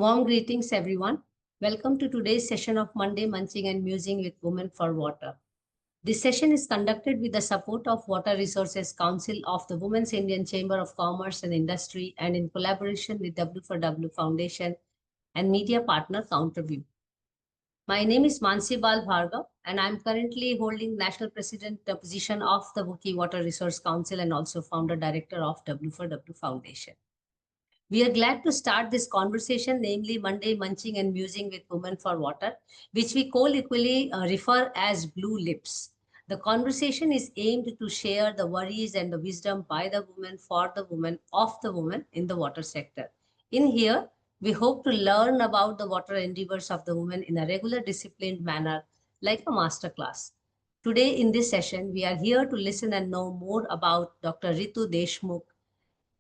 Warm greetings, everyone. Welcome to today's session of Monday Munching and Musing with Women for Water. This session is conducted with the support of Water Resources Council of the Women's Indian Chamber of Commerce and Industry and in collaboration with W4W Foundation and media partner Counterview. My name is Mansi Bal Bhargav, and I'm currently holding National President position of the Wuki Water Resource Council and also founder director of W4W Foundation. We are glad to start this conversation, namely Monday Munching and Musing with Women for Water, which we colloquially refer as Blue Lips. The conversation is aimed to share the worries and the wisdom by the women, for the women, of the women in the water sector. In here, we hope to learn about the water endeavors of the women in a regular, disciplined manner, like a master class. Today, in this session, we are here to listen and know more about Dr. Ritu Deshmukh.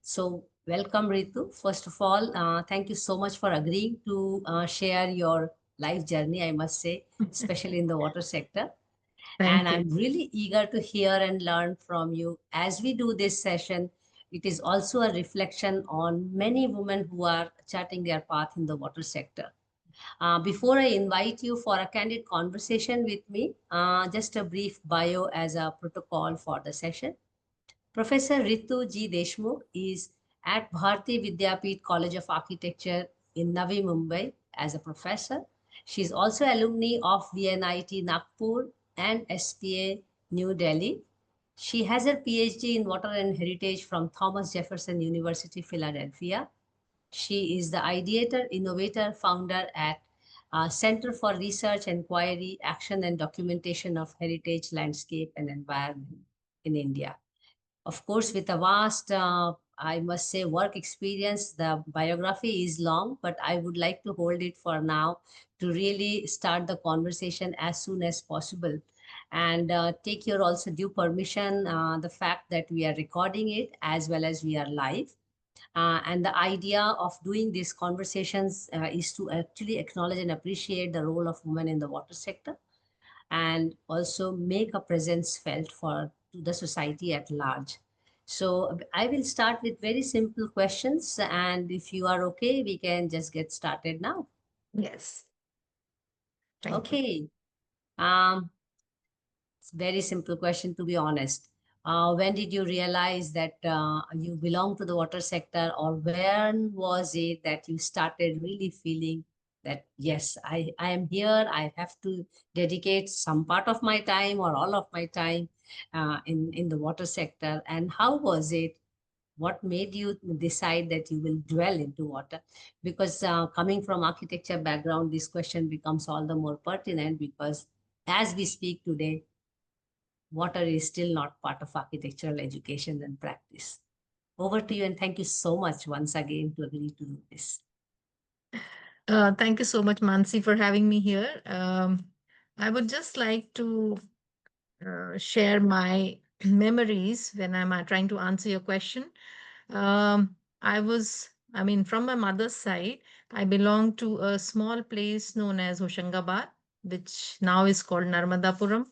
So, welcome, Ritu. First of all, thank you so much for agreeing to share your life journey, I must say, especially in the water sector. And Thank you. I'm really eager to hear and learn from you. As we do this session, it is also a reflection on many women who are charting their path in the water sector. Before I invite you for a candid conversation with me, just a brief bio as a protocol for the session. Professor Ritu G. Deshmukh is at Bharati Vidyapeeth College of Architecture in Navi Mumbai as a professor. She is also alumni of VNIT Nagpur and SPA New Delhi. She has her PhD in Water and Heritage from Thomas Jefferson University, Philadelphia. She is the ideator, innovator, founder at Center for Research, Inquiry, Action and Documentation of Heritage, Landscape and Environment in India. Of course, with a vast, I must say, work experience, the biography is long, but I would like to hold it for now to really start the conversation as soon as possible. And take your also due permission, the fact that we are recording it as well as we are live. And the idea of doing these conversations is to actually acknowledge and appreciate the role of women in the water sector and also make a presence felt for to the society at large. So I will start with very simple questions, and if you are okay, we can just get started now. Yes, thank you. Okay. It's a very simple question, to be honest. When did you realize that you belong to the water sector, or when was it that you started really feeling that, yes, I am here, I have to dedicate some part of my time or all of my time in the water sector? And how was it? What made you decide that you will dwell into water? Because coming from architecture background, this question becomes all the more pertinent because as we speak today, water is still not part of architectural education and practice. Over to you, and thank you so much once again to agree to do this. Thank you so much, Mansi, for having me here. I would just like to share my memories when I'm trying to answer your question. I mean, from my mother's side, I belong to a small place known as Hoshangabad, which now is called Narmadapuram,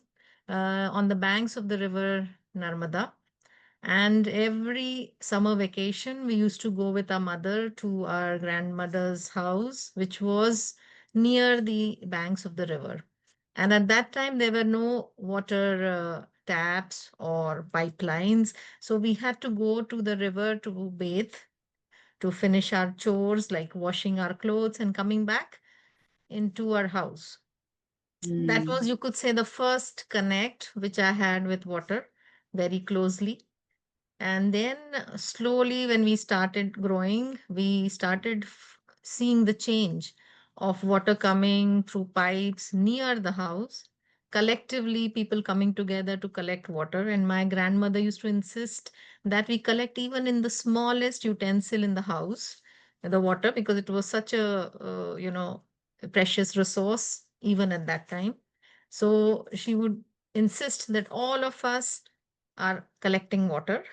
on the banks of the river Narmada. And every summer vacation, we used to go with our mother to our grandmother's house, which was near the banks of the river. And at that time, there were no water taps or pipelines. So we had to go to the river to bathe, to finish our chores like washing our clothes and coming back into our house. That Mm, was, you could say, the first connect which I had with water very closely. And then slowly, when we started growing, we started seeing the change of water coming through pipes near the house. Collectively, people coming together to collect water. And my grandmother used to insist that we collect even in the smallest utensil in the house, the water, because it was such a precious resource even at that time. So she would insist that all of us are collecting water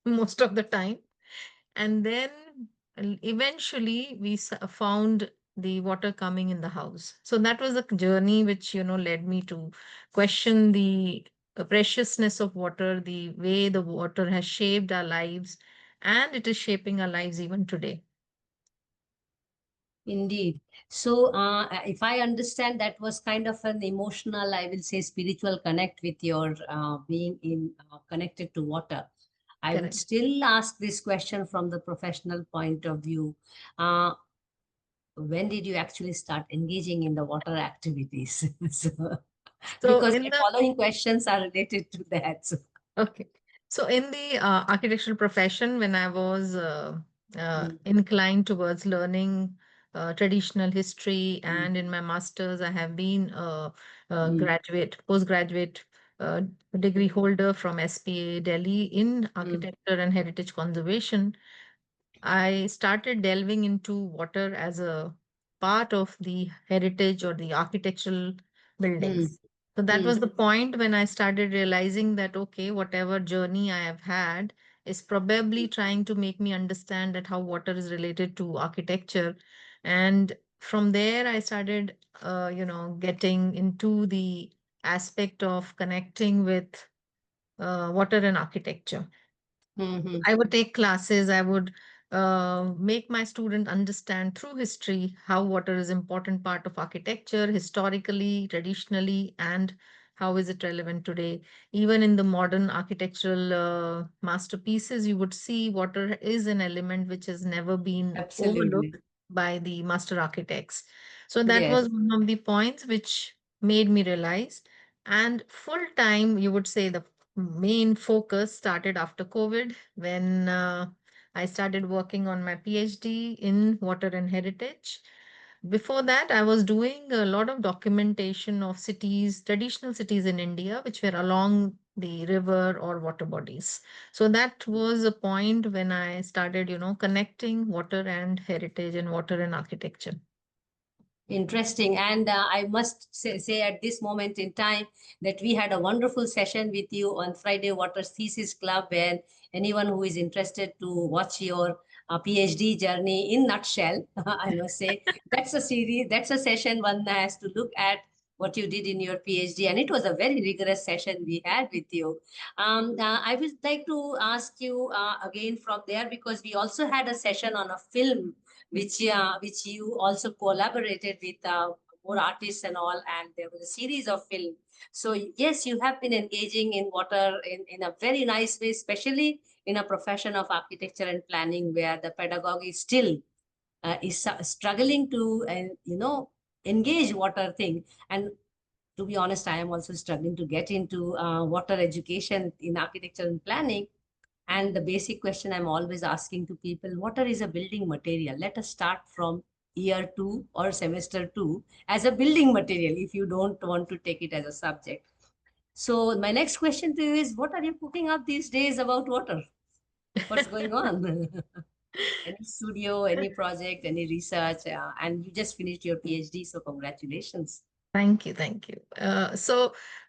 most of the time. And then eventually we found the water coming in the house. So that was a journey which, led me to question the preciousness of water, the way the water has shaped our lives, and it is shaping our lives even today. Indeed. So, if I understand, that was kind of an emotional, I will say, spiritual connect with your being in connected to water. I would Correct. still ask this question from the professional point of view. Uh, when did you actually start engaging in the water activities? So, So because in my the following questions are related to that. So, Okay. So in the architectural profession, when I was mm, inclined towards learning traditional history, mm, and in my master's, I have been a mm, postgraduate uh, degree mm, holder from SPA Delhi in mm, architecture and heritage conservation. I started delving into water as a part of the heritage or the architectural mm, buildings. So that mm, was the point when I started realizing that, okay, whatever journey I have had is probably trying to make me understand that how water is related to architecture. And from there, I started, getting into the aspect of connecting with water and architecture. mm, mm, I would take classes. I would make my student understand through history how water is important part of architecture, historically, traditionally, and how is it relevant today. Even in the modern architectural masterpieces, you would see water is an element which has never been absolutely. overlooked by the master architects. So that Yes. was one of the points which made me realize. And full time, you would say the main focus started after COVID when I started working on my PhD in water and heritage. Before that, I was doing a lot of documentation of cities, traditional cities in India, which were along the river or water bodies. So that was a point when I started, connecting water and heritage and water and architecture. Interesting. And I must say at this moment in time that we had a wonderful session with you on Friday Waters Thesis Club, where anyone who is interested to watch your PhD journey in nutshell, I must say, that's a series, that's a session one has to look at what you did in your PhD. And it was a very rigorous session we had with you. I would like to ask you again from there, because we also had a session on a film which you also collaborated with more artists and all, and there was a series of film. So yes, you have been engaging in water in a very nice way, especially in a profession of architecture and planning, where the pedagogy still is struggling to engage water thing. And to be honest, I am also struggling to get into water education in architecture and planning. And the basic question I'm always asking to people, water is a building material. Let us start from year two or semester two as a building material if you don't want to take it as a subject. So, my next question to you is, what are you cooking up these days about water? What's going on? Any studio, any project, any research? And you just finished your PhD, so congratulations. Thank you, thank you.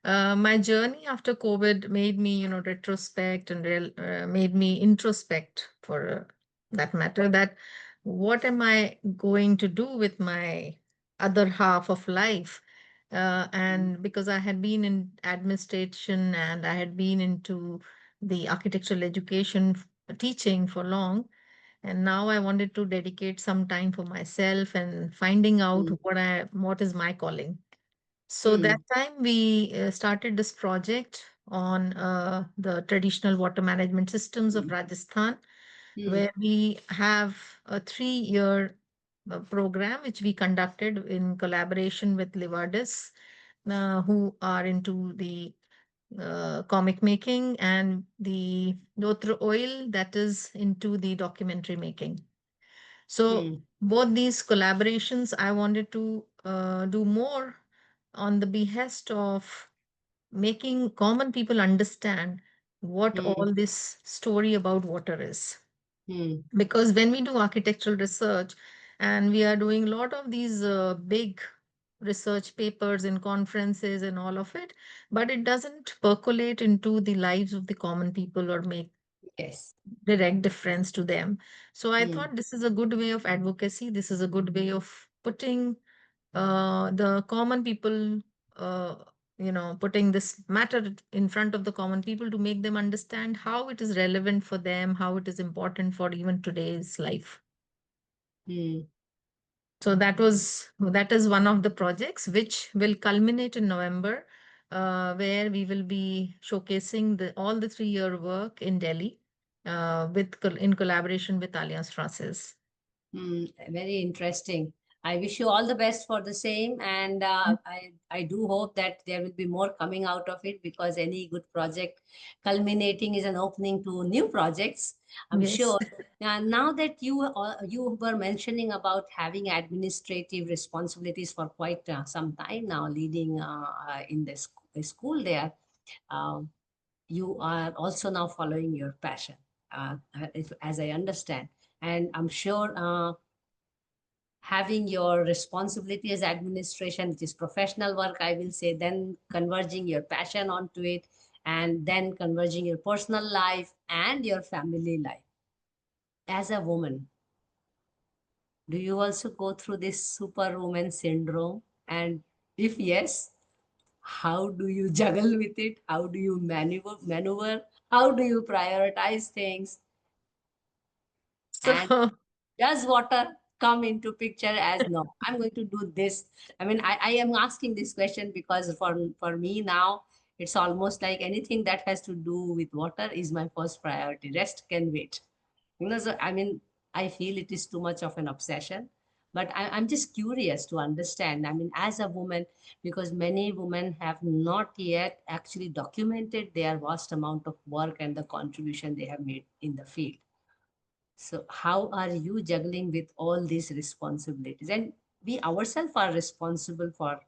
My journey after COVID made me, retrospect and made me introspect for that matter. That what am I going to do with my other half of life? And because I had been in administration and I had been into the architectural education teaching for long, and now I wanted to dedicate some time for myself and finding out Mm, what is my calling. So that mm, time we started this project on the traditional water management systems of mm, Rajasthan, mm, where we have a 3-year program which we conducted in collaboration with Livardis, who are into the comic making, and the Dotra oil that is into the documentary making. So mm, both these collaborations, I wanted to do more on the behest of making common people understand what mm, all this story about water is. mm. Because when we do architectural research and we are doing a lot of these big research papers in conferences and all of it, but it doesn't percolate into the lives of the common people or make Yes. direct difference to them. So I Mm, thought this is a good way of advocacy. This is a good way of putting the common people, putting this matter in front of the common people to make them understand how it is relevant for them, how it is important for even today's life. mm. So that is one of the projects which will culminate in November, where we will be showcasing all the 3-year work in Delhi, in collaboration with Alliance Francaise. Very interesting. I wish you all the best for the same, and I do hope that there will be more coming out of it, because any good project culminating is an opening to new projects, I'm Yes. sure. Now that you were mentioning about having administrative responsibilities for quite some time now, leading in the school there, um, you are also now following your passion, as I understand. And I'm sure having your responsibility as administration, which is professional work, I will say, then converging your passion onto it, and then converging your personal life and your family life. As a woman, do you also go through this superwoman syndrome? And if yes, how do you juggle with it? How do you maneuver? How do you prioritize things? So And does water come into picture as, no, I'm going to do this? I mean, I am asking this question because for me now, it's almost like anything that has to do with water is my first priority. Rest can wait. So I mean, I feel it is too much of an obsession. But I'm just curious to understand, I mean, as a woman, because many women have not yet actually documented their vast amount of work and the contribution they have made in the field. So, how are you juggling with all these responsibilities? And we ourselves are responsible for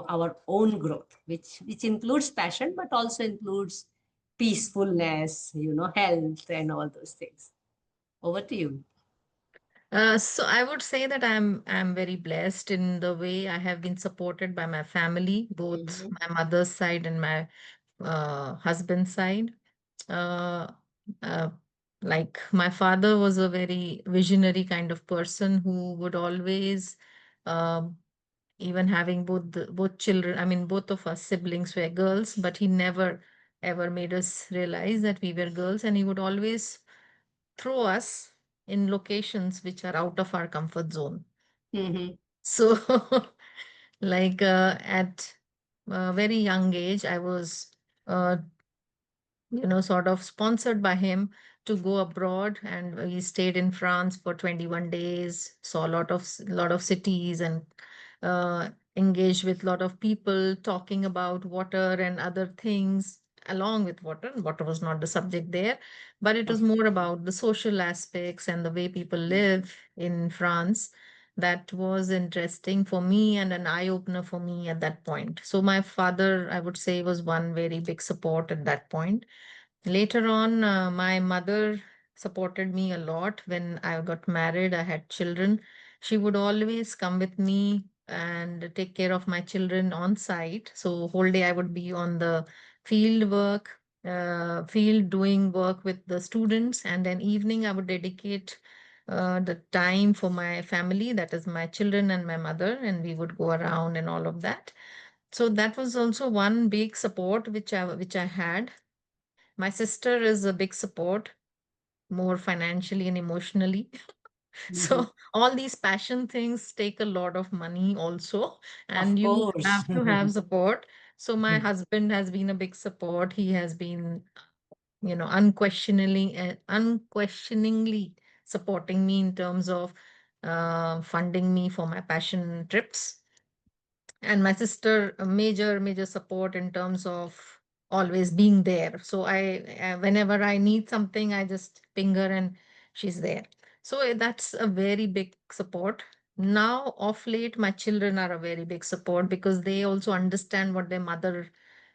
our own growth, which includes passion, but also includes peacefulness, health, and all those things. Over to you. so I would say that I'm very blessed in the way I have been supported by my family, both Mm-hmm. my mother's side and my husband's side. Uh, uh, like my father was a very visionary kind of person who would always, um, even having both children, I mean, both of us siblings were girls, but he never ever made us realize that we were girls, and he would always throw us in locations which are out of our comfort zone. Mm-hmm. So, like at a very young age, I was uh, sort of sponsored by him to go abroad, and we stayed in France for 21 days, saw a lot of cities, and engaged with a lot of people talking about water and other things along with water. Water was not the subject there, but it was Of more about the social aspects and the way people live in France. That was interesting for me and an eye opener for me at that point. So my father, I would say, was one very big support at that point. Later on, my mother supported me a lot when I got married. I had children. She would always come with me and take care of my children on site. So whole day I would be on the field doing work with the students, and then evening I would dedicate the time for my family, that is my children and my mother, and we would go around and all of that. So that was also one big support which I had. My sister is a big support, more financially and emotionally. Mhm. So all these passion things take a lot of money also, and Of you course. have to have support. So my husband has been a big support. He has been, unquestioningly supporting me in terms of funding me for my passion trips. And my sister, a major support in terms of always being there. So whenever I need something, I just ping her and she's there. So that's a very big support. Now of late my children are a very big support because they also understand what their mother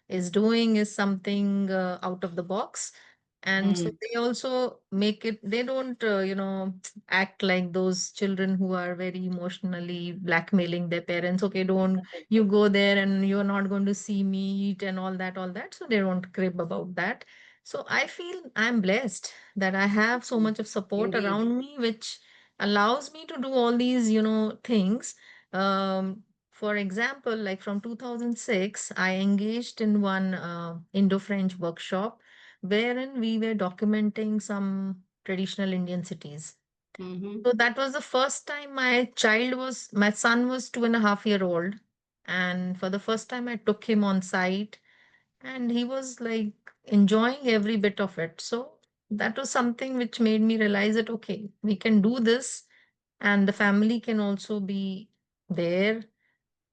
is doing is something out of the box. And so Mm. they also make it, they don't act like those children who are very emotionally blackmailing their parents. Okay, don't, you go there and you're not going to see me eat and all that. So they don't crib about that. So I feel I'm blessed that I have so much of support Indeed. around me, which allows me to do all these things. For example, like from 2006, I engaged in one Indo-French workshop wherein we were documenting some traditional Indian cities. Mm-hmm. So that was the first time my son was 2.5 year old. And for the first time, I took him on site and he was like enjoying every bit of it. So that was something which made me realize that, okay, we can do this and the family can also be there.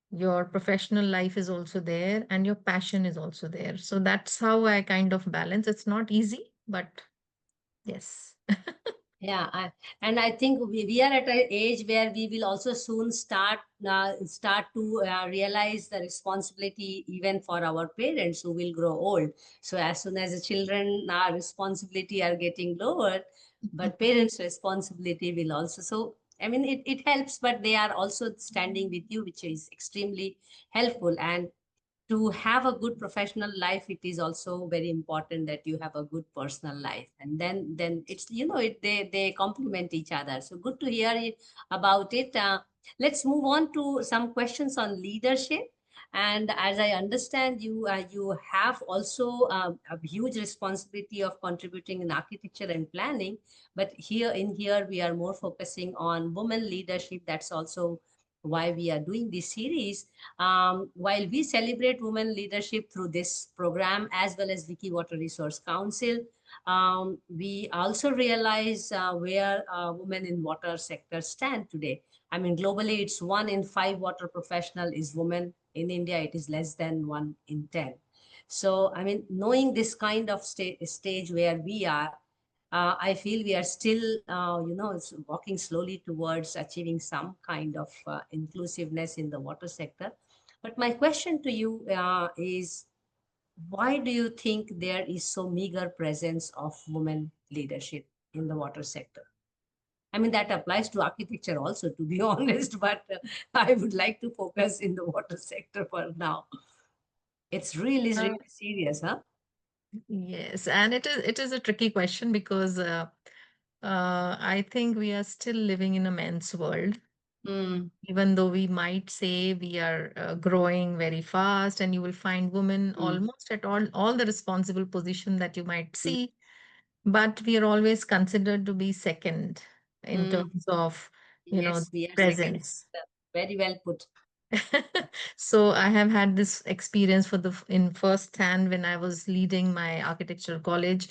Your professional life is also there and your passion is also there. So that's how I kind of balance. It's not easy, but yes. Yeah, and I think we are at an age where we will also soon start to realize the responsibility even for our parents who will grow old. So as soon as the children responsibility are getting lower, but parents' responsibility will also. So I mean, it helps, but they are also standing with you, which is extremely helpful. And to have a good professional life, it is also very important that you have a good personal life, and then it's, they complement each other. So good to hear about it. Let's move on to some questions on leadership. And as I understand, you have also a huge responsibility of contributing in architecture and planning, but here we are more focusing on women leadership. That's also why we are doing this series. While we celebrate women leadership through this program as well as Wiki Water Resource Council, we also realize where women in water sector stand today. I mean, globally, it's 1 in 5 water professional is women. In India, it is less than 1 in 10. So, I mean, knowing this kind of stage where we are, I feel we are still, walking slowly towards achieving some kind of inclusiveness in the water sector. But my question to you is, why do you think there is so meager presence of women leadership in the water sector? I mean, that applies to architecture also, to be honest, but I would like to focus in the water sector for now. It's Uh, really serious, huh? yes, and it is a tricky question because I think we are still living in a men's world, Mm, even though we might say we are growing very fast, and you will find women mm, almost at all the responsible position that you might mm, see, but we are always considered to be second in mm. terms of, Yes, we are second. presence. Very well put. So I have had this experience in first hand when I was leading my architectural college,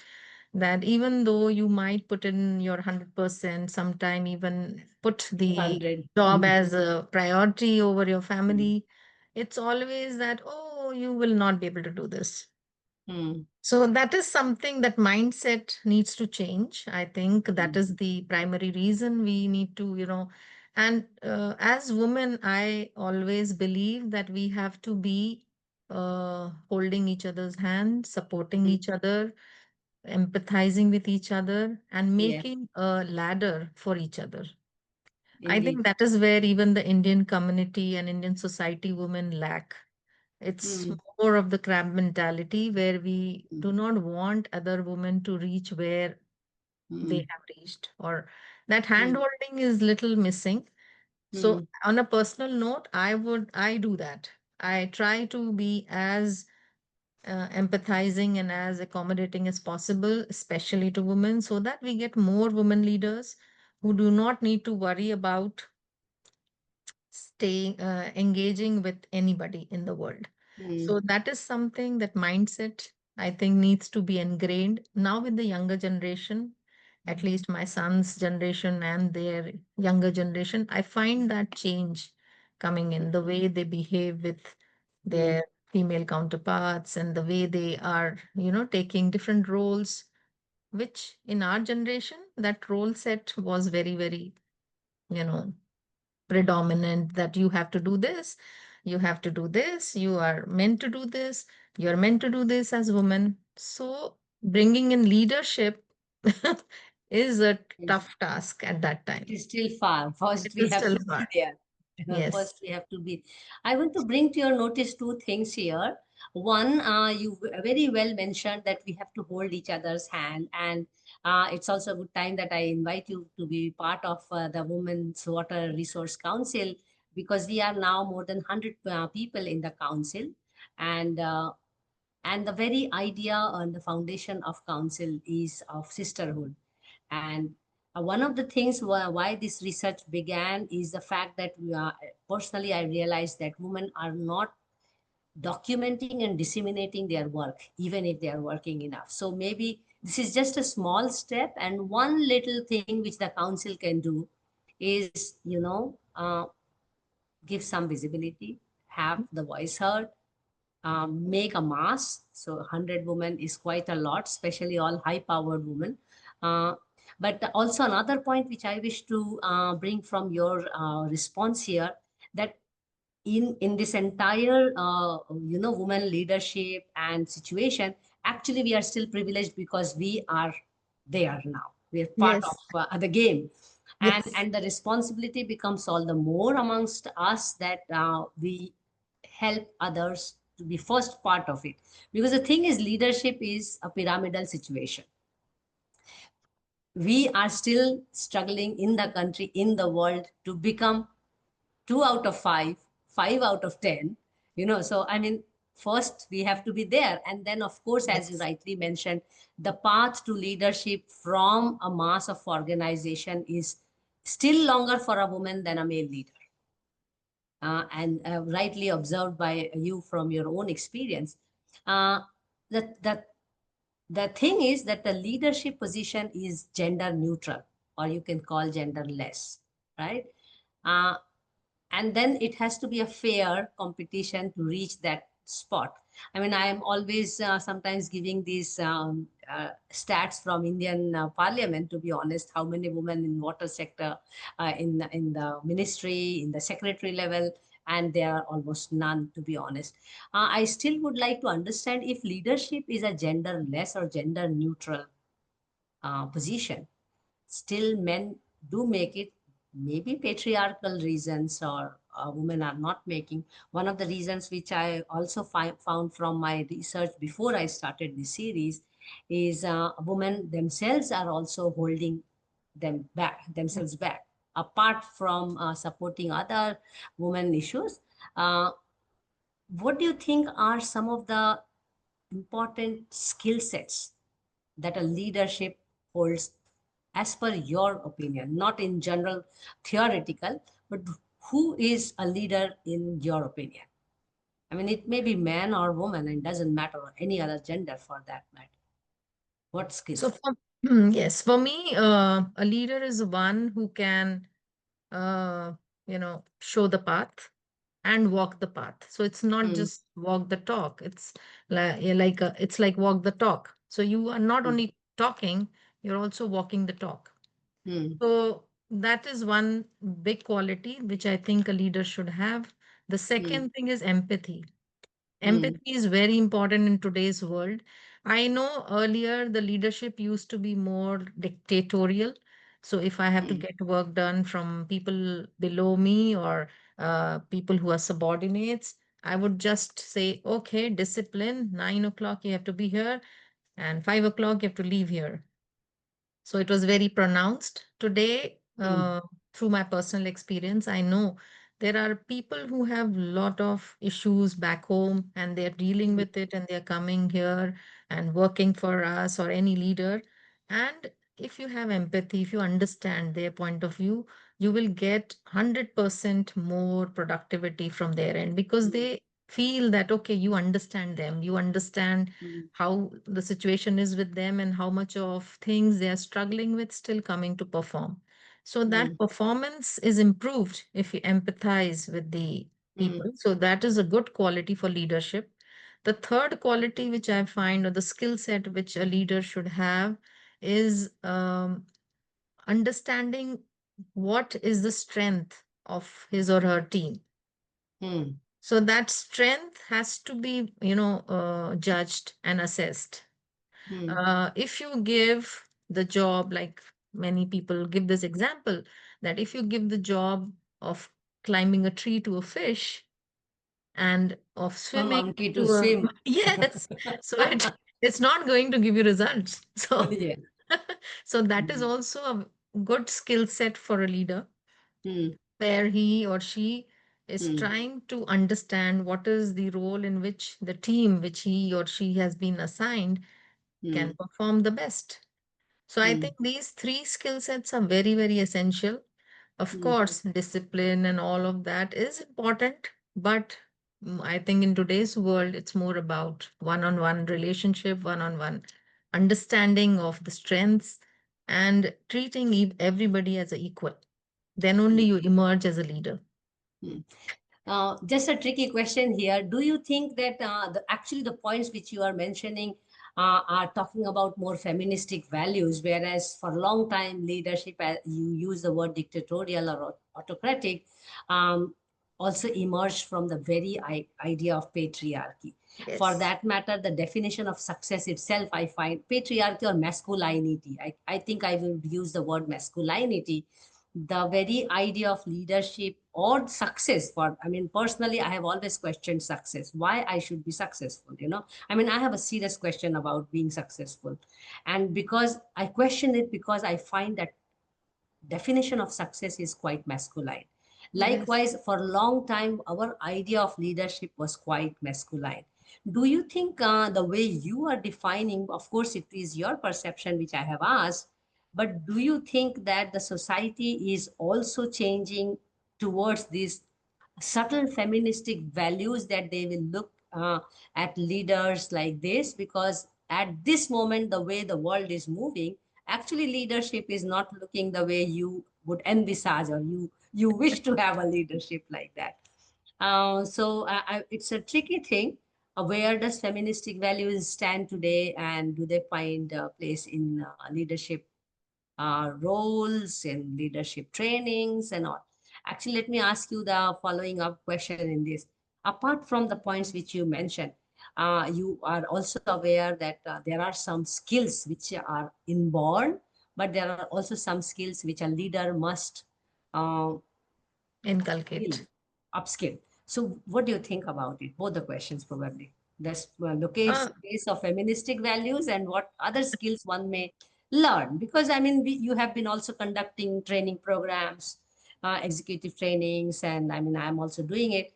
that even though you might put in your 100%, sometime even put the 200. job Mm, as a priority over your mm, family, it's always that, oh, you will not be able to do this. mm, So that is something that mindset needs to change. I think that mm, is the primary reason we need to, and as women, I always believe that we have to be holding each other's hand, supporting mm. each other, empathizing with each other, and Yeah, making a ladder for each other. I think indeed. that is where even the Indian community and Indian society women lack. It's Mm, more of the crab mentality where we mm, do not want other women to reach where they mm, have reached, or that mm, hand-holding is little missing. So mm, on a personal note, I do that. I try to be as empathizing and as accommodating as possible, especially to women, so that we get more women leaders who do not need to worry about staying engaging with anybody in the world. mm, So that is something, that mindset, I think, needs to be ingrained now with the younger generation, at least my son's generation and their younger generation. I find that change coming in the way they behave with mm, their female counterparts, and the way they are, taking different roles, which in our generation that role set was very, very, you know predominant, that you have to do this, you have to do this, you are meant to do this, you're meant to do this as women. So bringing in leadership is a yes. tough task at that It time. is still far. It First, we is have still to be far. there. Yes. First, we have to be. I want to bring to your notice two things here. One, you very well mentioned that we have to hold each other's hand, and it's also a good time that I invite you to be part of the Women's Water Resource Council, because we are now more than 100 people in the council, and the very idea and the foundation of council is of sisterhood. And One of the things why this research began is the fact that personally I realized that women are not documenting and disseminating their work, even if they are working enough. So maybe this is just a small step, and one little thing which the council can do is, give some visibility, have the voice heard, make a mass. So 100 women is quite a lot, especially all high powered women. Uh, but also another point which I wish to bring from your response here, that in this entire woman leadership and situation, actually we are still privileged because we are there now, we are part of Yes, the game. and yes. and the responsibility becomes all the more amongst us, that we help others to be first part of it. Because the thing is, leadership is a pyramidal situation. We are still struggling in the country, in the world, to become 2 out of 5, 5 out of 10. So I mean, first we have to be there, and then of course, as you Yes. rightly mentioned, the path to leadership from a mass of organization is still longer for a woman than a male leader. And rightly observed by you from your own experience. uh, that that the thing is that the leadership position is gender neutral, or you can call genderless, right? uh, and then it has to be a fair competition to reach that spot. I mean, I am always sometimes giving these stats from Indian parliament, to be honest, how many women in water sector, in the ministry, in the secretary level, and there are almost none, to be honest. I still would like to understand if leadership is a genderless or gender neutral position. Still men do make it, maybe patriarchal reasons, or women are not making. One of the reasons which I also found from my research before I started this series is women themselves are also holding themselves back, apart from supporting other women issues. uh, what do you think are some of the important skill sets that a leadership holds, as per your opinion, not in general theoretical, but who is a leader in your opinion? I mean, it may be man or woman, and doesn't matter, or any other gender for that matter. What So skills? for yes, for me, a leader is one who can, uh, show the path and walk the path. So it's not Mm, just walk the talk. It's it's like walk the talk. So you are not mm, only talking, you're also walking the talk. mm, So that is one big quality which I think a leader should have. The mm, second thing is empathy. mm, Empathy is very important in today's world. I know earlier the leadership used to be more dictatorial. So if I have to mm, get work done from people below me or people who are subordinates, I would just say, okay, discipline, 9 o'clock you have to be here, and 5 o'clock you have to leave here. So it was very pronounced. Today, mm, through my personal experience, I know there are people who have lot of issues back home and they're dealing mm, with it and they're coming here and working for us or any leader. And if you have empathy, if you understand their point of view, you will get 100% more productivity from their end because mm, they feel that, okay, you understand them, you understand mm, how the situation is with them and how much of things they are struggling with still coming to perform. So that mm, performance is improved if you empathize with the mm, people. So that is a good quality for leadership. The third quality which I find, or the skill set which a leader should have, is understanding what is the strength of his or her team. mm, So that strength has to be, judged and assessed. mm, If you give the job, like many people give this example, that if you give the job of climbing a tree to a fish and of a swimming monkey to to a swim. yes, so it's not going to give you results. So Yeah. so that is Mm, also a good skill set for a leader, mm, where he or she is mm, trying to understand what is the role in which the team which he or she has been assigned can mm, perform the best. So I mm, think these three skill sets are very, very essential. Of mm, course, discipline and all of that is important, but I think in today's world, it's more about one on one relationship, one on one understanding of the strengths, and treating everybody as an equal. Then only mm, you emerge as a leader. mm. Just a tricky question here. Do you think that actually the points which you are mentioning are talking about more feministic values, whereas for a long time leadership, you use the word dictatorial or autocratic, um, also emerged from the very idea of patriarchy. For Yes. that matter, the definition of success itself, I find patriarchy or masculinity. I think I will use the word masculinity, the very idea of leadership or success. For, I mean, personally, I have always questioned success, why I should be successful, I mean, I have a serious question about being successful. And because I question it, because I find that definition of success is quite masculine. Yes. Likewise, for a long time, our idea of leadership was quite masculine. Do you think the way you are defining, of course, it is your perception which I have asked, but do you think that the society is also changing towards these subtle feministic values, that they will look at leaders like this? Because at this moment, the way the world is moving, actually leadership is not looking the way you would envisage, or you wish to have a leadership like that. It's a tricky thing. Where does feministic values stand today, and do they find a place in leadership roles, in leadership trainings and all? Actually, let me ask you the following up question in this. Apart from the points which you mentioned, you are also aware that there are some skills which are inborn, but there are also some skills which a leader must uh, skill, Inculcate. upskill. So, what do you think about it? Both the questions, probably. This Uh, locates base of feministic values, and what other skills one may learn. Because I mean, you have been also conducting training programs, executive trainings, and I mean, I'm also doing it.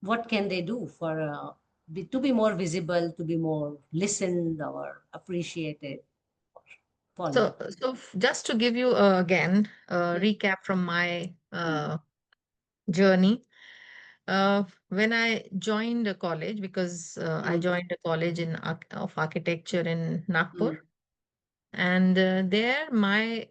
What can they do for to be more visible, to be more listened or appreciated, followed? just to give you again a Mm, recap from my mm, journey. When I joined a college, because I mm, joined a college of architecture in Nagpur, mm, and there my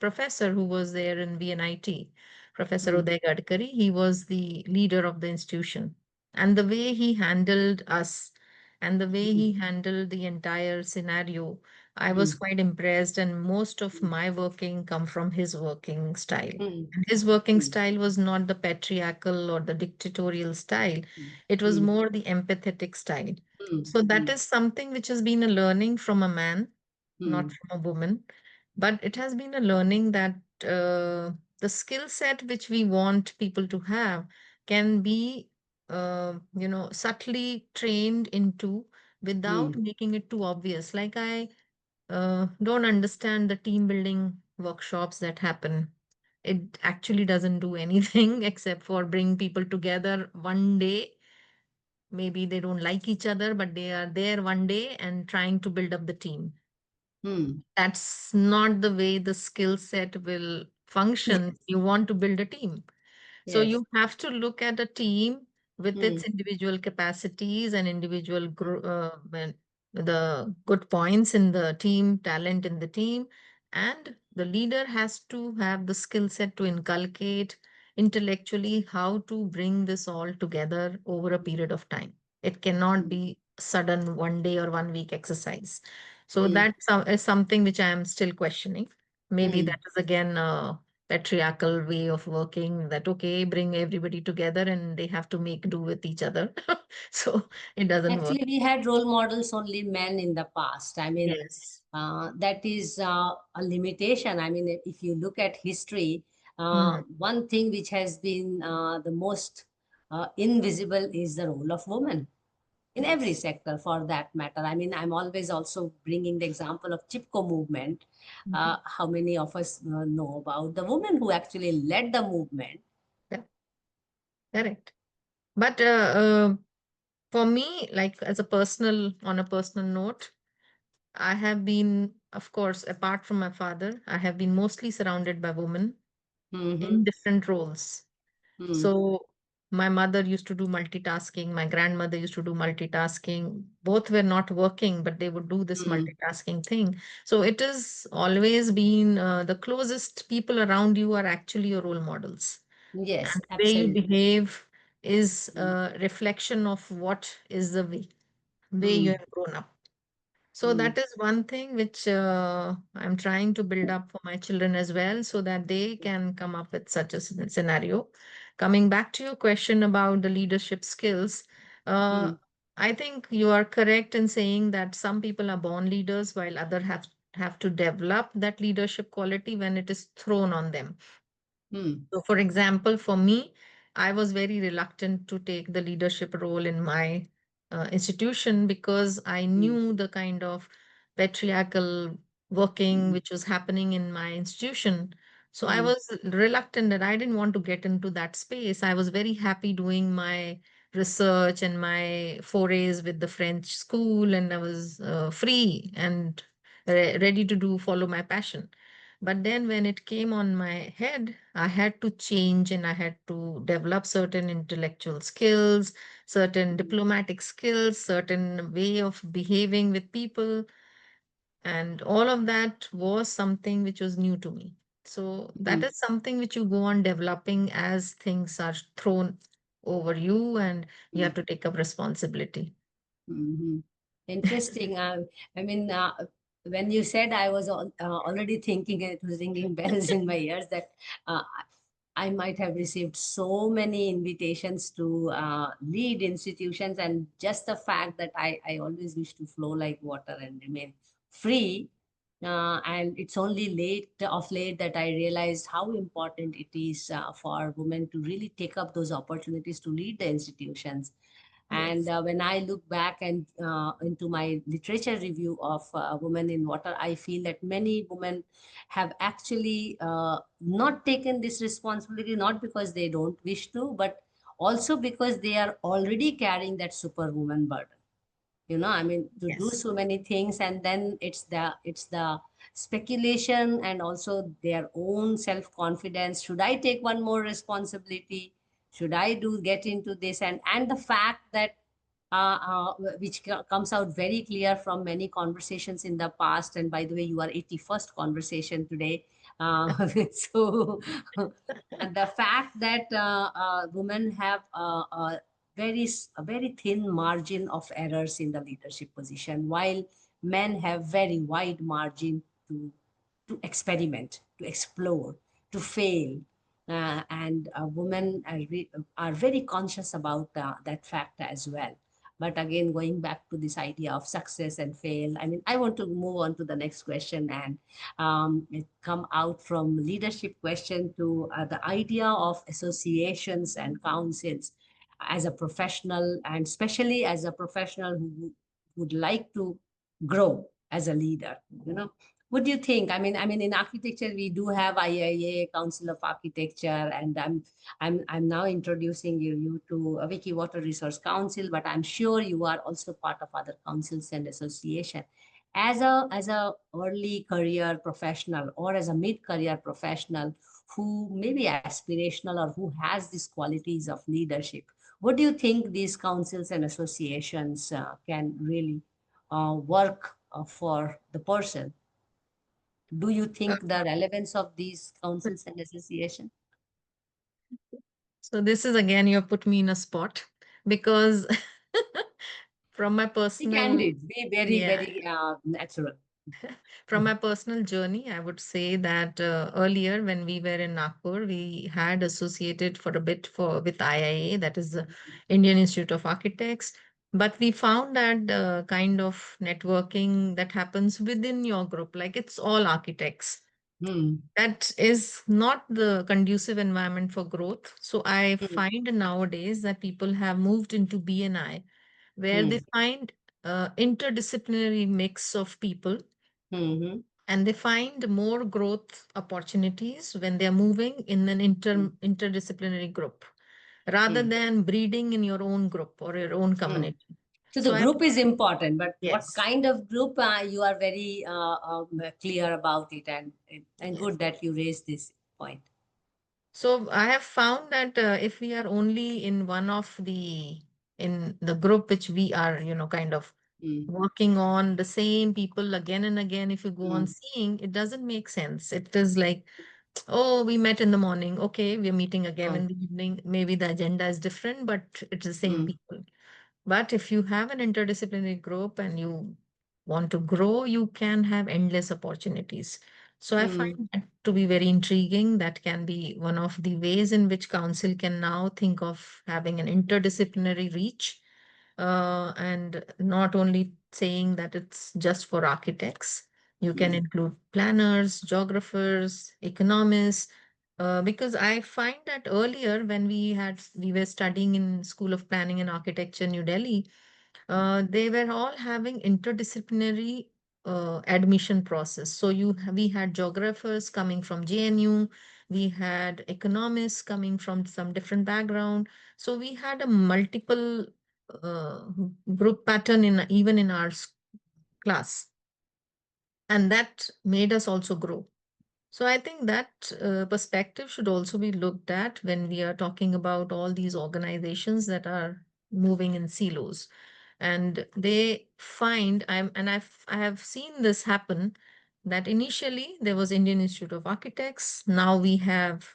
professor who was there in VNIT, Professor mm, Uday Gadkari, he was the leader of the institution. And the way he handled us and the way mm, he handled the entire scenario, I was mm, quite impressed. And most of my working come from his working style. mm, And his working mm, style was not the patriarchal or the dictatorial style. mm, It was mm, more the empathetic style. mm, So that mm, is something which has been a learning from a man, not mm. from a woman. But it has been a learning that the skill set which we want people to have can be, subtly trained into without Mm, making it too obvious. Like I don't understand the team building workshops that happen. It actually doesn't do anything except for bring people together one day. Maybe they don't like each other, but they are there one day and trying to build up the team. mm. That's not the way the skill set will function. Yes, You want to build a team. So yes. you have to look at a team with its Mm, individual capacities and individual the good points in the team, talent in the team, and the leader has to have the skill set to inculcate intellectually how to bring this all together over a period of time. It cannot mm, be sudden one day or 1 week exercise. So mm, that is something which I am still questioning. Maybe mm. that is again patriarchal way of working, that okay, bring everybody together and they have to make do with each other. So it doesn't work. Actually, we had role models only men in the past. I mean, Yes. that is a limitation. I mean, if you look at history, Hmm. one thing which has been the most invisible is the role of women in every Yes. sector, for that matter. I mean, I'm always also bringing the example of Chipko movement. Mhm. How many of us know about the woman who actually led the movement? Yeah, correct. But for me, like as a personal, on a personal note, I have been of course, apart from my father, I have been mostly surrounded by women Mm-hmm. in different roles. Mm, So my mother used to do multitasking, my grandmother used to do multitasking. Both were not working, but they would do this mm. multitasking thing. So it has always been the closest people around you are actually your role models. Yes, And the way you absolutely. behave is Mm, a reflection of what is the way you mm, have grown up. So mm, that is one thing which I'm trying to build up for my children as well, so that they can come up with such a scenario. Coming back to your question about the leadership skills, uh, mm, I think you are correct in saying that some people are born leaders while other have to develop that leadership quality when it is thrown on them. mm, So, for example, for me, I was very reluctant to take the leadership role in my institution because I mm, knew the kind of patriarchal working mm, which was happening in my institution. So I mm, was reluctant that I didn't want to get into that space. I was very happy doing my research and my forays with the French school, and I was free and ready to do follow my passion. But then when it came on my head, I had to change and I had to develop certain intellectual skills, certain mm, diplomatic skills, certain way of behaving with people. And all of that was something which was new to me. So that mm. is something which you go on developing as things are thrown over you and you have Mm. to take up responsibility. Mhm. Interesting. I mean, when you said, I was already thinking, it was ringing bells in my ears that uh, I might have received so many invitations to lead institutions, and just the fact that I always wish to flow like water and remain free. And it's only late that I realized how important it is for women to really take up those opportunities to lead the institutions. And Yes. when I look back and into my literature review of women in water, I feel that many women have actually not taken this responsibility, not because they don't wish to, but also because they are already carrying that superwoman burden. I mean, to do Yes. so many things, and then it's the speculation and also their own self confidence. Should I take one more responsibility? Should I do get into this? And the fact that which comes out very clear from many conversations in the past. And by the way, you are 81st conversation today. So and the fact that women have a very thin margin of errors in the leadership position, while men have very wide margin to to experiment, to explore, to fail. And women are very conscious about that fact as well. But again, going back to this idea of success and fail, I mean, I want to move on to the next question and it come out from leadership question to the idea of associations and councils as a professional, and especially as a professional who would like to grow as a leader. What do you think? I mean, in architecture, we do have IIA, Council of Architecture, and I'm now introducing you to a Wiki Water Resource Council, but I'm sure you are also part of other councils and association. As a early career professional or as a mid career professional who may be aspirational or who has these qualities of leadership, what do you think these councils and associations can really work for the person? Do you think the relevance of these councils and association? So this is again, you have put me in a spot because from my Be personal, candid, be very, yeah, very natural. from my personal journey, I would say that earlier when we were in Nagpur, we had associated for a bit for with IIA, that is the Indian Institute of Architects. But we found that kind of networking that happens within your group, like it's all architects. Hmm. That is not the conducive environment for growth. So I Hmm. find nowadays that people have moved into BNI, where they Hmm. find interdisciplinary mix of people, Hmm. Hmm. and they find more growth opportunities when they are moving in an interdisciplinary group rather Hmm. than breeding in your own group or your own Hmm. community. So the So I group is important, but what yes, kind of group, you are very clear about it, and yes. good that you raised this point. So I have found that if we are only in one of in the group which we are, kind of Mm, working on the same people again and again, if you go on mm, seeing, it doesn't make sense. It is like, oh, we met in the morning. Okay, we're meeting again mm, in the evening. Maybe the agenda is different, but it's the same mm, people. But if you have an interdisciplinary group and you want to grow, you can have endless opportunities. So I mm, find that to be very intriguing. That can be one of the ways in which council can now think of having an interdisciplinary reach, and not only saying that it's just for architects. You can mm, include planners, geographers, economists, because I find that earlier when we were studying in School of Planning and Architecture, New Delhi, they were all having interdisciplinary admission process. So we had geographers coming from JNU, we had economists coming from some different background. So we had a multiple uh, group pattern in even in our class, and that made us also grow. So I think that perspective should also be looked at when we are talking about all these organizations that are moving in silos. And they find I have seen this happen, that initially there was Indian Institute of Architects. Now we have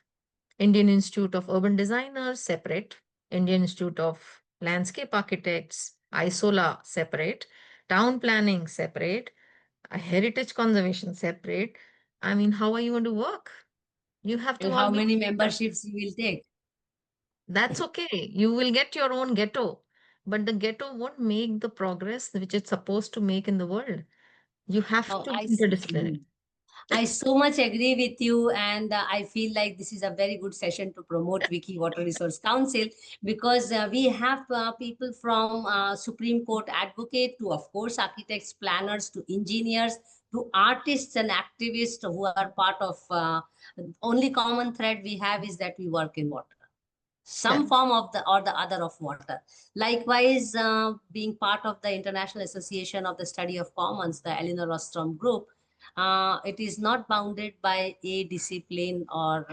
Indian Institute of Urban Designers separate, Indian Institute of Landscape Architects, ISOLA separate, town planning separate, a heritage conservation separate. I mean, how are you going to work? You have to and all how be many together. memberships you will take? That's okay. You will get your own ghetto, but the ghetto won't make the progress which it's supposed to make in the world. You have Oh, to be interdisciplinary. I so much agree with you, and I feel like this is a very good session to promote Wiki Water Resource Council, because we have people from Supreme Court advocate to, of course, architects, planners to engineers to artists and activists who are part of. Only common thread we have is that we work in water, some Correct. form of the or the other of water. Likewise, being part of the International Association of the Study of Commons, the Elinor Ostrom group, it is not bounded by a discipline or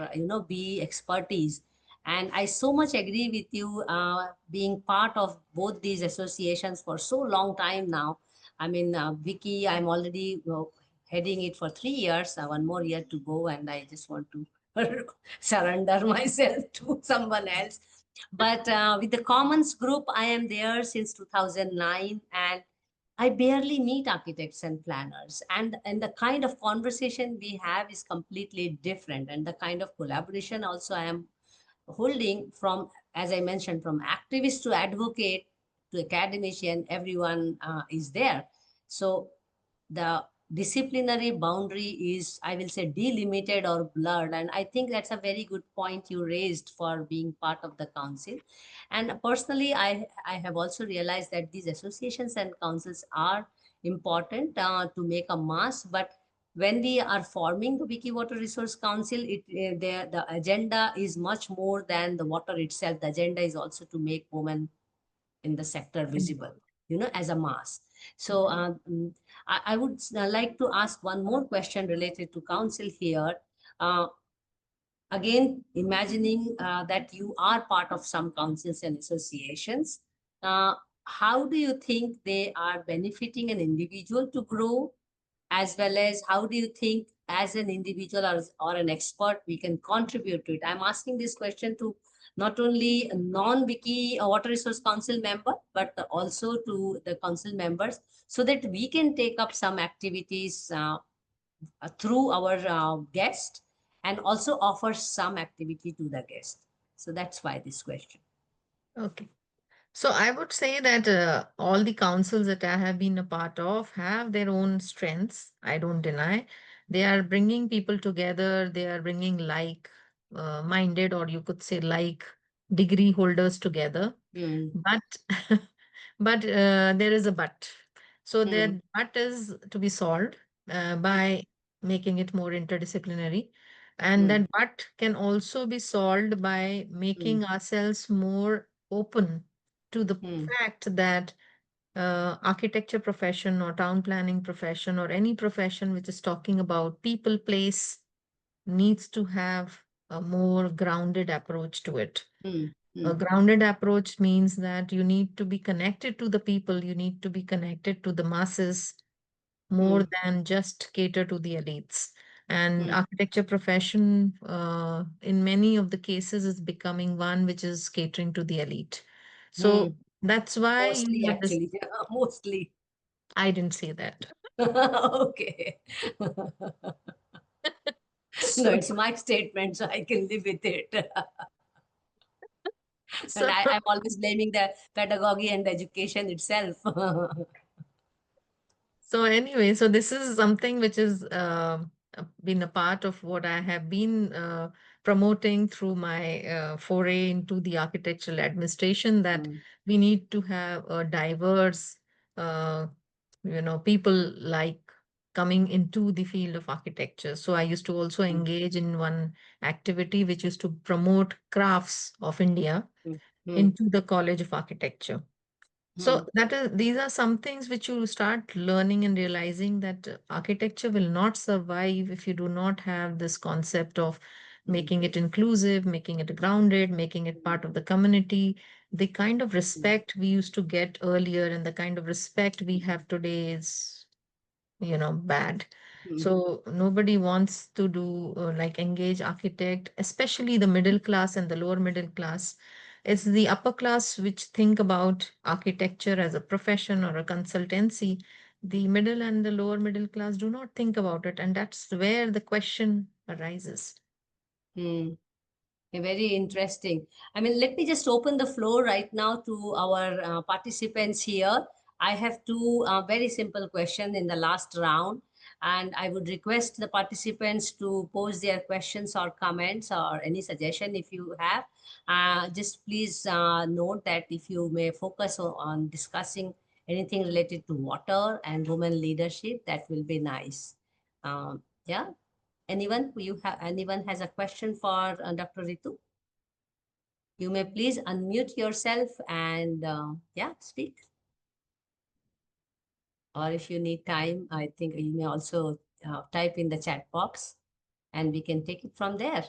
b expertise. And I so much agree with you, being part of both these associations for so long time now. I mean, Vicky, I'm already heading it for 3 years, one more year to go, and I just want to surrender myself to someone else. But with the Commons Group, I am there since 2009, and I barely meet architects and planners. And the kind of conversation we have is completely different. And the kind of collaboration also I am holding from, as I mentioned, from activist to advocate to academician, everyone is there. So the disciplinary boundary is, I will say, delimited or blurred. And I think that's a very good point you raised for being part of the council. And personally, I have also realized that these associations and councils are important to make a mass. But when we are forming the Wiki Water Resource Council, the agenda is much more than the water itself. The agenda is also to make women in the sector visible, Involved. as a mass. So Okay. I would like to ask one more question related to council here. Uh, Again, imagining that you are part of some councils and associations, uh, how do you think they are benefiting an individual to grow, as well as how do you think as an individual or an expert we can contribute to it? I'm asking this question to not only a non-wiki water resource council member, but also to the council members, so that we can take up some activities through our guest, and also offer some activity to the guest. So that's why this question. Okay. So I would say that all the councils that I have been a part of have their own strengths. I don't deny. They are bringing people together. They are bringing like minded, or you could say like degree holders together. Hmm. But but there is a but. So Hmm. that but is to be solved by making it more interdisciplinary. And Hmm. that but can also be solved by Hmm. making ourselves more open to the Hmm. fact that architecture profession or town planning profession or any profession which is talking about people, place, needs to have a more grounded approach to it. Hmm. A Hmm. grounded approach means that you need to be connected to the people, you need to be connected to the masses more Hmm. than just cater to the elites. And Hmm. architecture profession, in many of the cases, is becoming one which is catering to the elite. Hmm. So that's why you Mostly, have this. actually. Mostly. I didn't say that. Okay. No, So, it's my statement, so I can live with it. But so I'm always blaming the pedagogy and education itself. So anyway, so this is something which is been a part of what I have been promoting through my foray into the architectural administration, that Mm, we need to have a diverse, uh, people like coming into the field of architecture. So I used to also mm, engage in one activity which is to promote crafts of India mm, mm, into the College of Architecture. So mm, these are some things which you start learning and realizing that architecture will not survive if you do not have this concept of mm, making it inclusive, making it grounded, making it part of the community. The kind of mm, respect we used to get earlier and the kind of respect we mm, have today is, bad. mm, So nobody wants to do like engage architect, especially the middle class and the lower middle class. It's the upper class which think about architecture as a profession or a consultancy. The middle and the lower middle class do not think about it, and that's where the question arises. mm. Very interesting. I mean, let me just open the floor right now to our participants here. I have two very simple questions in the last round, and I would request the participants to pose their questions or comments or any suggestion if you have. Just please note that if you may focus on discussing anything related to water and women leadership, that will be nice. Yeah. Anyone has a question for Dr. Ritu? You may please unmute yourself and yeah, speak. Or if you need time, I think you may also type in the chat box and we can take it from there.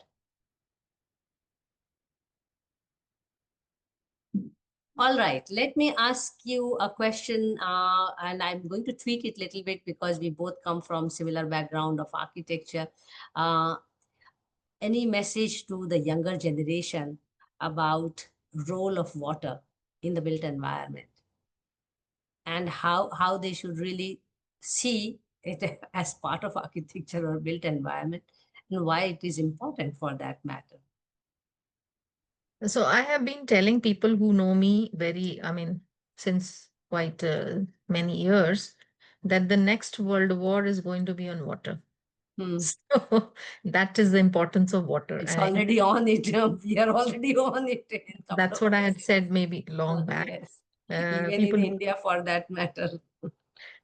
All right, let me ask you a question, and I'm going to tweak it a little bit because we both come from similar background of architecture. Uh, any message to the younger generation about role of water in the built environment and how they should really see it as part of architecture or built environment and why it is important for that matter. So I have been telling people who know me since quite many years, that the next world war is going to be on water. Hmm. So that is the importance of water. It's And already on it. We are already on it in a couple that's of what I years. had said maybe long back. Yes, even in People India for that matter.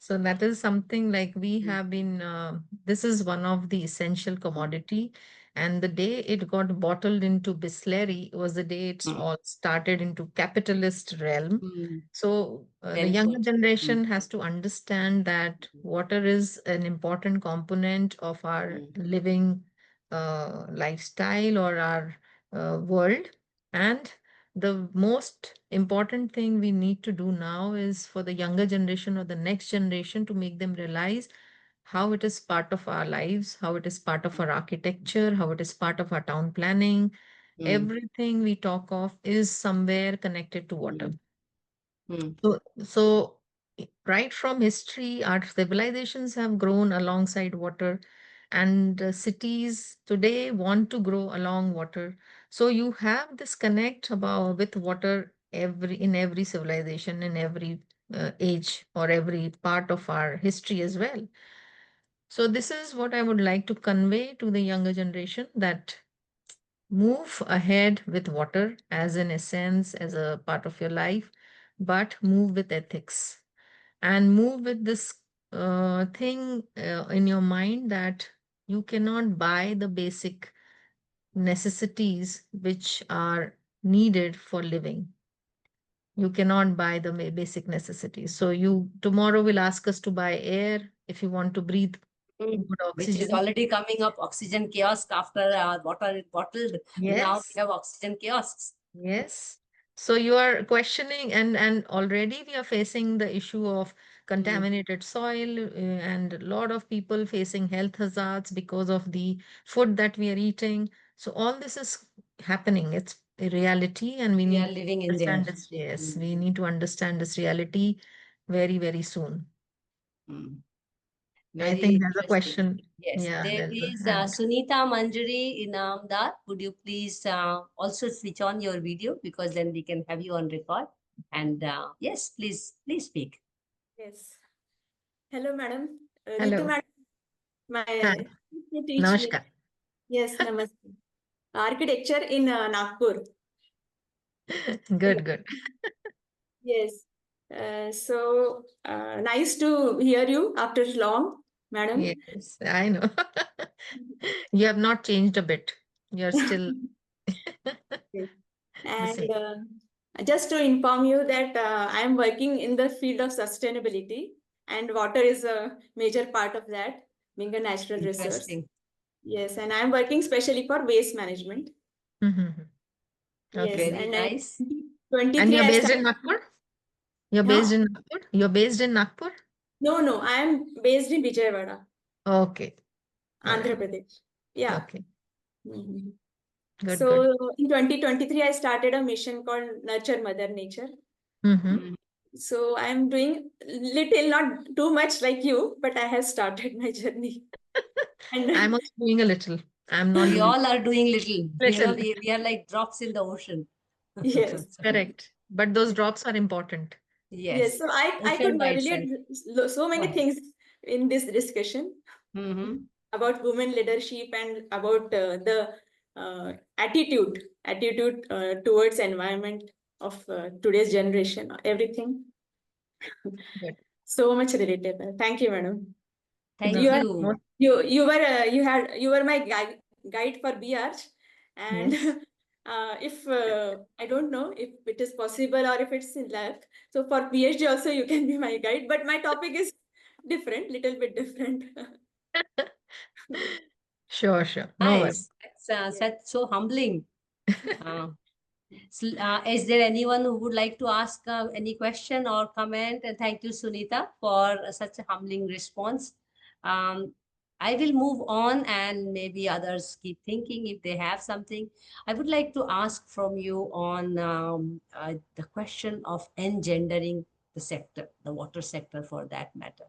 So that is something like we Hmm. have been, this is one of the essential commodity. And the day it got bottled into Bisleri was the day it's Hmm. all started into capitalist realm. Hmm. So the Well younger put. Hmm. generation has to understand that water is an important component of our Hmm. living lifestyle or our world. And the most important thing we need to do now is for the younger generation or the next generation to make them realize how it is part of our lives, how it is part of our architecture, how it is part of our town planning. Hmm. Everything we talk of is somewhere connected to water. Hmm. Hmm. So right from history, our civilizations have grown alongside water, and cities today want to grow along water. So you have this connect about with water every civilization, in every age or every part of our history as well. So this is what I would like to convey to the younger generation, that move ahead with water as an essence, as a part of your life, but move with ethics and move with this thing in your mind that you cannot buy the basic necessities which are needed for living. You cannot buy the basic necessities. So you tomorrow will ask us to buy air if you want to breathe Mm. good Which is oxygen. already coming up, oxygen kiosk after water is bottled. Now we Yes. have oxygen kiosks. Yes. So you are questioning, and already we are facing the issue of Mm. contaminated soil, and a lot of people facing health hazards because of the food that we are eating. So all this is happening. It's a reality, and we We are need to living in there. understand this. Yes, Mm. we need to understand this reality very, very soon. Mm. I Very think there's a interesting. question. Yes, Yeah, there there's a is hand. Sunita Manjari Inamdar. Would you please also switch on your video because then we can have you on record. And yes, please speak. Yes. Hello, madam. Ritu, Hello. madam, Hi. my to teach me. Namaskar. Yes, namaste. Architecture in Nagpur. Hello. Good, good. Yes. Nice to hear you after long, madam. Yes, I know. You have not changed a bit. You're still Yes. the And same. just to inform you that I am working in the field of sustainability, and water is a major part of that, being a natural resource. Interesting. Yes, and I am working specially for waste management. Mhm. Yes, Okay. Very and I nice. And 23 you're I based started. in Nagpur? You're based Huh? in Nagpur? You're based in Nagpur? No, no, I am based in Vijayawada, Okay. All Andhra right. Pradesh. Yeah. Okay. Mhm. Good, good. So in 2023, I started a mission called Nurture Mother Nature. Mm-hmm. Mm. So I'm doing little, not too much like you, but I have started my journey. I'm And also doing a little. I'm not We doing all are doing little. little. We are like drops in the ocean. yes, Correct. But those drops are important. yes. Yes. So I could Ocean by itself. relate so Go many ahead. things in this discussion Mm-hmm. about women leadership and about the attitude towards environment of today's generation, everything Good. so much relatable. Thank you, madam. Thank you No, are you. most, you were my guide for BR, and yes. if I don't know if it is possible or if it's in luck, so for PhD also you can be my guide, but my topic is different, little bit different. Sure, sure. No worries. Nice. It's Yes. such so humbling. Uh, is there anyone who would like to ask any question or comment? And thank you, Sunita, for such a humbling response. Um, I will move on and maybe others keep thinking if they have something. I would like to ask from you on the question of engendering the sector, the water sector for that matter.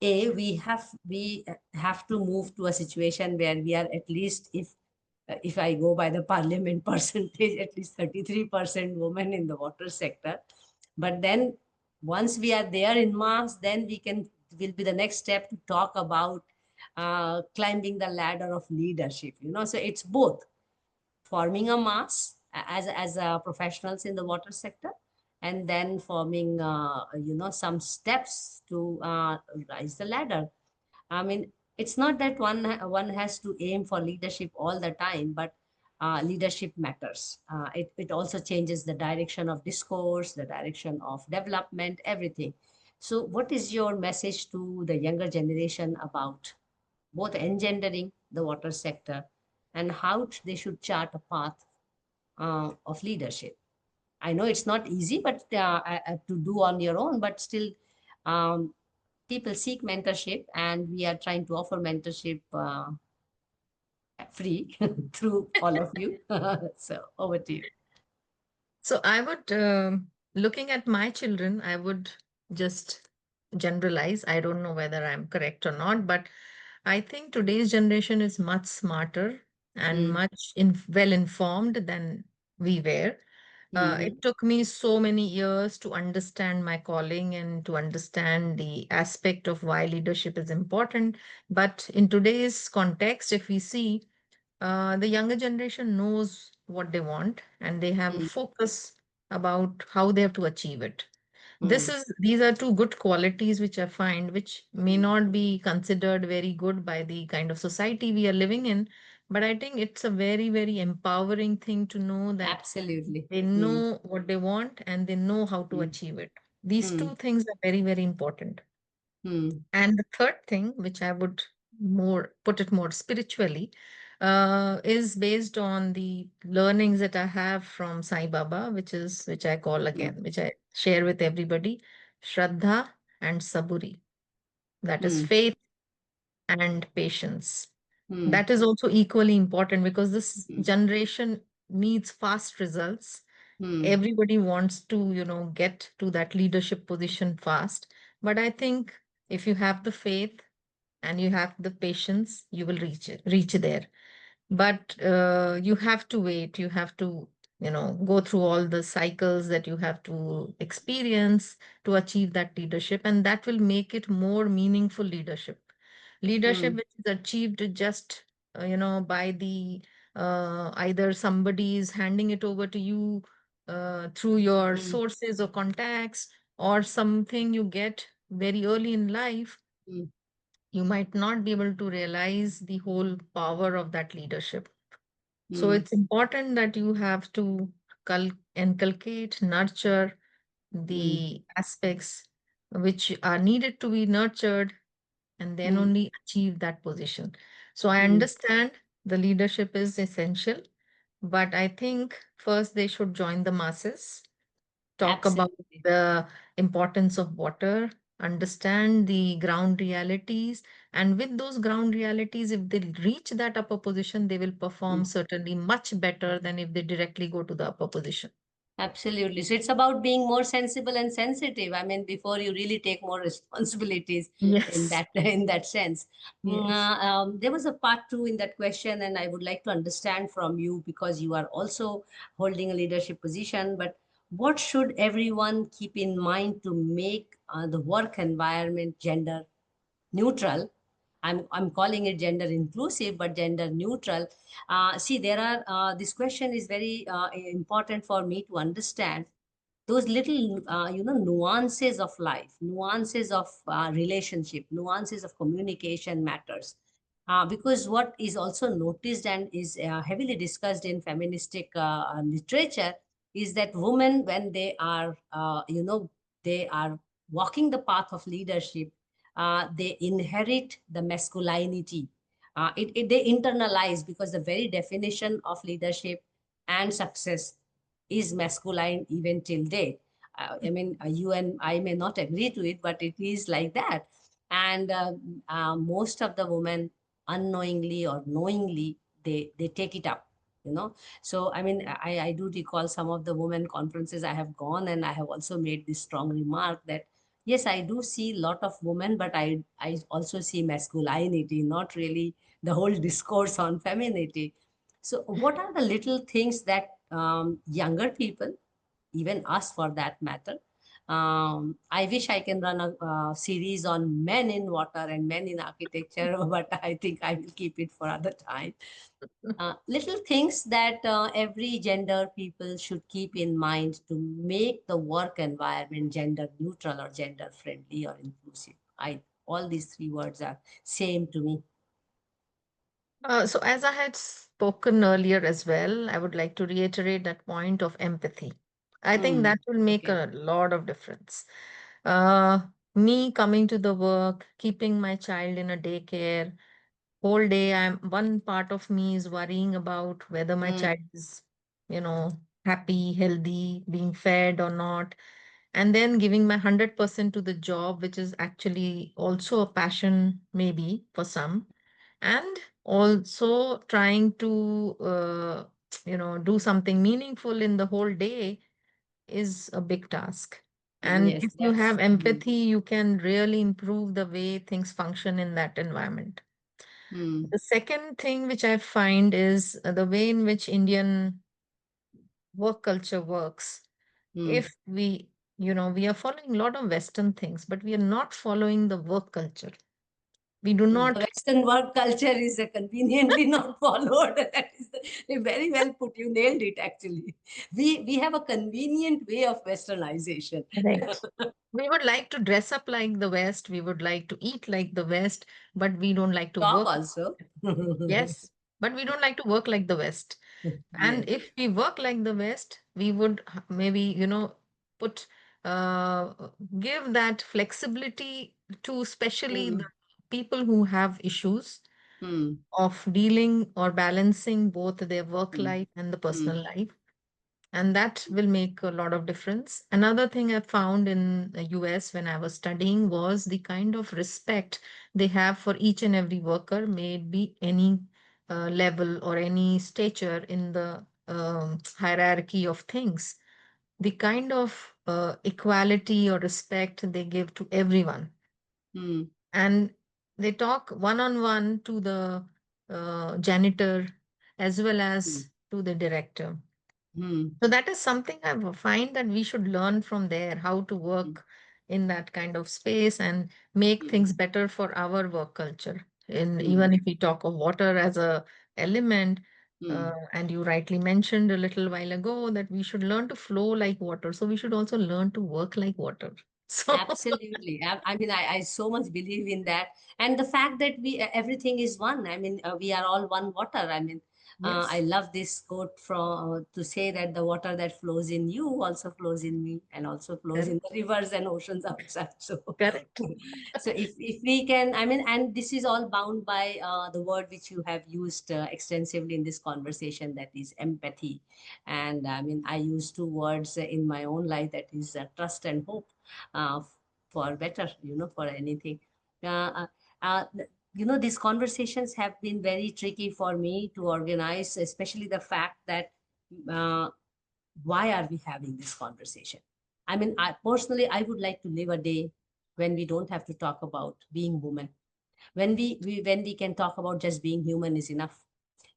We have to move to a situation where we are at least, if I go by the parliament percentage, at least 33% women in the water sector. But then once we are there in mass, then we can will be the next step to talk about climbing the ladder of leadership. So it's both forming a mass as professionals in the water sector, and then forming some steps to rise the ladder. I mean, it's not that one has to aim for leadership all the time, but leadership matters. It also changes the direction of discourse, the direction of development, everything. So what is your message to the younger generation about both engendering the water sector and how they should chart a path of leadership? I know it's not easy, but to do on your own, but still, um, people seek mentorship, and we are trying to offer mentorship free through all of you. So over to you. So I would, looking at my children, I would just generalize. I don't know whether I'm correct or not, but I think today's generation is much smarter and Mm. much well informed than we were. Mm-hmm. It took me so many years to understand my calling and to understand the aspect of why leadership is important. But in today's context, if we see, the younger generation knows what they want and they have a Mm. focus about how they have to achieve it. Mm. These are two good qualities which I find which may Mm. not be considered very good by the kind of society we are living in, But I think it's a very, very empowering thing to know that Absolutely. they Hmm. know what they want and they know how to Hmm. achieve it. These Hmm. two things are very, very important. Hmm. And the third thing, which I would more put it more spiritually, is based on the learnings that I have from Sai Baba, which I call Hmm. again, which I share with everybody, Shraddha and Saburi. That is Hmm. faith and patience. Hmm. That is also equally important because this Hmm. generation needs fast results. Hmm. Everybody wants to, get to that leadership position fast. But I think if you have the faith and you have the patience, you will reach there. But you have to wait. You have to, go through all the cycles that you have to experience to achieve that leadership, and that will make it more meaningful leadership. Leadership Hmm. which is achieved just, by the either somebody is handing it over to you through your Hmm. sources or contacts, or something you get very early in life, Hmm. you might not be able to realize the whole power of that leadership. So Hmm. it's important that you have to inculcate, nurture Hmm. the aspects which are needed to be nurtured, and then Hmm. only achieve that position. So I Hmm. understand the leadership is essential, but I think first they should join the masses, talk about Absolutely. the importance of water, understand the ground realities, and with those ground realities, if they reach that upper position, they will perform Hmm. certainly much better than if they directly go to the upper position. Absolutely. So it's about being more sensible and sensitive. I mean, before you really take more responsibilities in Yes, that sense. yes. There was a part two in that question, and I would like to understand from you because you are also holding a leadership position. But what should everyone keep in mind to make the work environment gender neutral? I'm calling it gender inclusive, but gender neutral. See, there are this question is very important for me to understand those little nuances of life, nuances of relationship, nuances of communication matters, because what is also noticed and is heavily discussed in feministic literature is that women, when they are they are walking the path of leadership, they inherit the masculinity. They internalize, because the very definition of leadership and success is masculine even till date. I mean, you and I may not agree to it, but it is like that. And most of the women, unknowingly or knowingly, they take it up. So I mean, I do recall some of the women conferences I have gone, and I have also made this strong remark that yes, I do see a lot of women, but I also see masculinity, not really the whole discourse on femininity. So, what are the little things that younger people, even us for that matter, I wish I can run a series on men in water and men in architecture, but I think I will keep it for other time. Little things that every gender people should keep in mind to make the work environment gender neutral or gender friendly or inclusive. All these three words are same to me. So, as I had spoken earlier as well, I would like to reiterate that point of empathy. I think Hmm. that will make Okay. a lot of difference. Uh, Me coming to the work, keeping my child in a daycare, whole day, one part of me is worrying about whether my Hmm. child is, happy, healthy, being fed or not, and then giving my 100% to the job, which is actually also a passion, maybe for some, and also trying to do something meaningful in the whole day is a big task. And Yes, if you have that's. Hmm. empathy, you can really improve the way things function in that environment. Hmm. The second thing which I find is the way in which Indian work culture works. Hmm. If we are following a lot of Western things, but we are not following the work culture. We do The not. Western work culture is conveniently not followed. That is very well put. You nailed it. Actually, we have a convenient way of Westernization. Right. We would like to dress up like the West. We would like to eat like the West, but we don't like to Talk work. also. Yes. but we don't like to work like the West. And Yes. if we work like the West, we would maybe, put, uh, give that flexibility to especially the Hmm. people who have issues Hmm. of dealing or balancing both their work Hmm. life and the Hmm. personal life. And that will make a lot of difference. Another thing I found in the US when I was studying was the kind of respect they have for each and every worker, may it be any level or any stature in the hierarchy of things. The kind of equality or respect they give to everyone. Hmm. And they talk one on one to the janitor as well Hmm. as to the director. Hmm. So that is something I find that we should learn from there, how to Hmm. work in that kind of space and make Hmm. things better for our work culture. And Hmm. even if we talk of water as a element, Hmm. and you rightly mentioned a little while ago that we should learn to flow like water. So we should also learn to work like water. So Absolutely. I mean, I so much believe in that. And the fact that everything is one. I mean, we are all one water. I mean, I yes, love this quote from to say that the water that flows in you also flows in me and also flows in correct, the rivers and oceans outside. So, correct. so if we can, I mean, and this is all bound by the word which you have used extensively in this conversation, that is empathy. And I mean, I use two words in my own life, that is trust and hope, uh, for better, for anything. Uh, uh, these conversations have been very tricky for me to organize, especially the fact that uh, why are we having this conversation? I mean, personally, I would like to live a day when we don't have to talk about being woman, when we can talk about just being human is enough,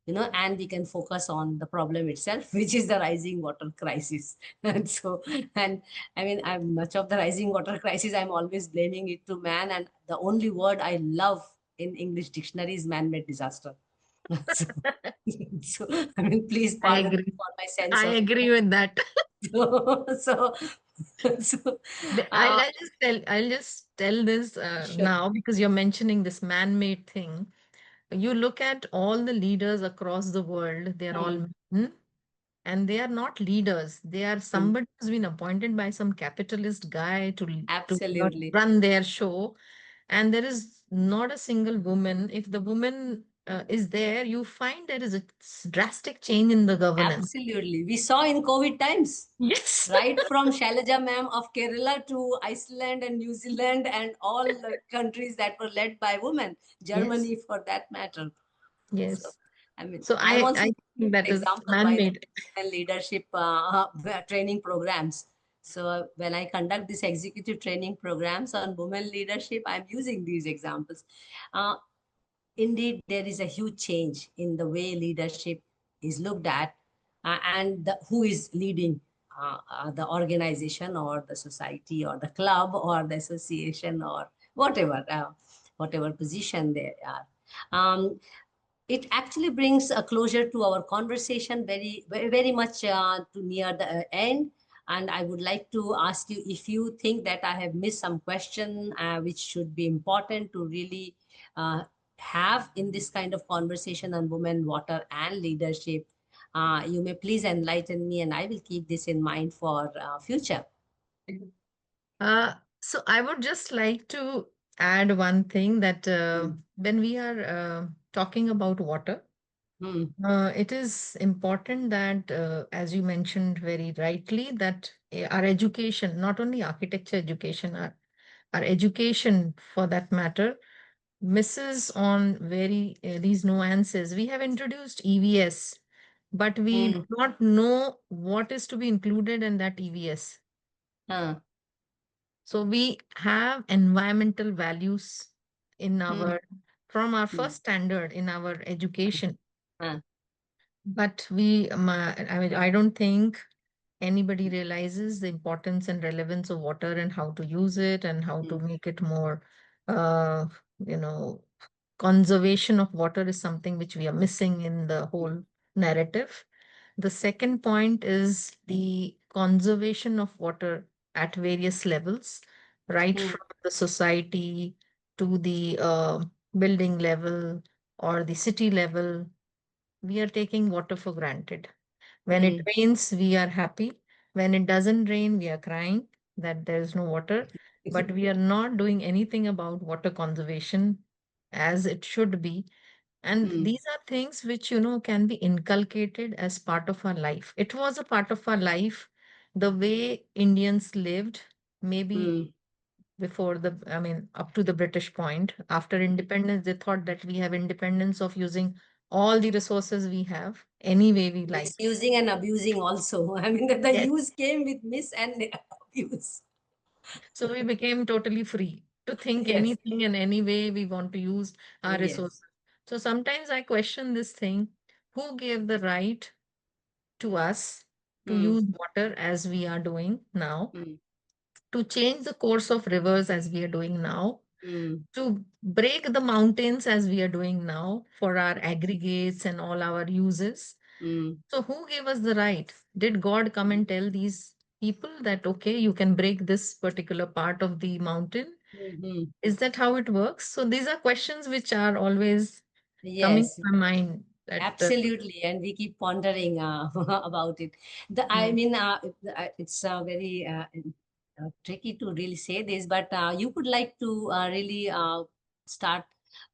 and we can focus on the problem itself, which is the rising water crisis. And so, and I mean, I'm much of the rising water crisis, I'm always blaming it to man. And the only word I love in English dictionary is man-made disaster. so, so, I mean, please I pardon me agree. for my sense I of agree with that. humor. So, so, uh, I'll just tell this sure. now because you're mentioning this man-made thing. You look at all the leaders across the world, they're all Mm, men, and they are not leaders. They are mm, somebody who's been appointed by some capitalist guy to absolutely. run their show. And there is not a single woman. If the woman is there, you find there is a drastic change in the governance. Absolutely. We saw in COVID times, Yes. right from Shailaja ma'am of Kerala to Iceland and New Zealand and all the countries that were led by women, Yes. Germany for that matter. So, Yes. I mean, So I'm also I think that is example by the man-made. women leadership training programs. So when I conduct these executive training programs on women leadership, I'm using these examples. Uh, Indeed, there is a huge change in the way leadership is looked at, and who is leading the organization or the society or the club or the association or whatever position they are. Um, it actually brings a closure to our conversation, very very, very much to near the end. And I would like to ask you if you think that I have missed some question which should be important to really uh, have in this kind of conversation on women, water, and leadership. You may please enlighten me, and I will keep this in mind for future. So I would just like to add one thing that Hmm. when we are talking about water, Hmm. it is important that, as you mentioned very rightly, that our education, not only architecture education, our education for that matter, misses on very these nuances. We have introduced EVS, but we do Hmm. not know what is to be included in that EVS. Huh. So we have environmental values in Hmm. our from our Hmm. first standard in our education, Huh. but I mean, I don't think anybody realizes the importance and relevance of water and how to use it and how to Hmm. make it more, uh, you know, conservation of water is something which we are missing in the whole narrative. The second point is the conservation of water at various levels, right Hmm. from the society to the building level or the city level. we are taking water for granted. When it Mm, rains, we are happy. When it doesn't rain, we are crying that there is no water. But we are not doing anything about water conservation as it should be. And mm, these are things which, you know, can be inculcated as part of our life. It was a part of our life, the way Indians lived, maybe mm. before the, I mean, up to the British point. After independence, they thought that we have independence of using all the resources we have any way we like. Misusing and abusing also. I mean, the Yes. use came with miss and abuse. So we became totally free to think Yes, anything and any way we want to use our yes. resources. So sometimes I question this thing, who gave the right to us to Mm, use water as we are doing now, mm, to change the course of rivers as we are doing now, mm, to break the mountains as we are doing now for our aggregates and all our uses. mm, So, who gave us the right? Did God come and tell these people that, okay, you can break this particular part of the mountain? mm. Is that how it works? So, these are questions which are always coming to Yes, my mind. That, absolutely, and we keep pondering about it. I mm, mean, it's very tricky to really say this, but you would like to really start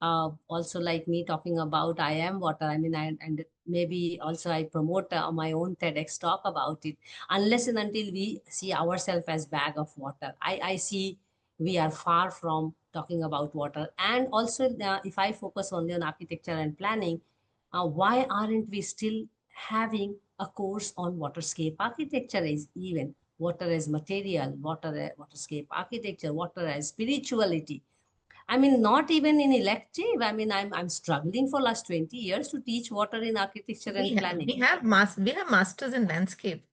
also like me talking about I am water. I mean, and maybe also I promote my own TEDx talk about it. Unless and until we see ourselves as bag of water, I see we are far from talking about water. And also, if I focus only on architecture and planning, why aren't we still having a course on waterscape architecture is even water as material, waterscape architecture, water as spirituality? I mean, not even in elective. I mean, I'm struggling for last 20 years to teach water in architecture and planning. we have masters in landscape.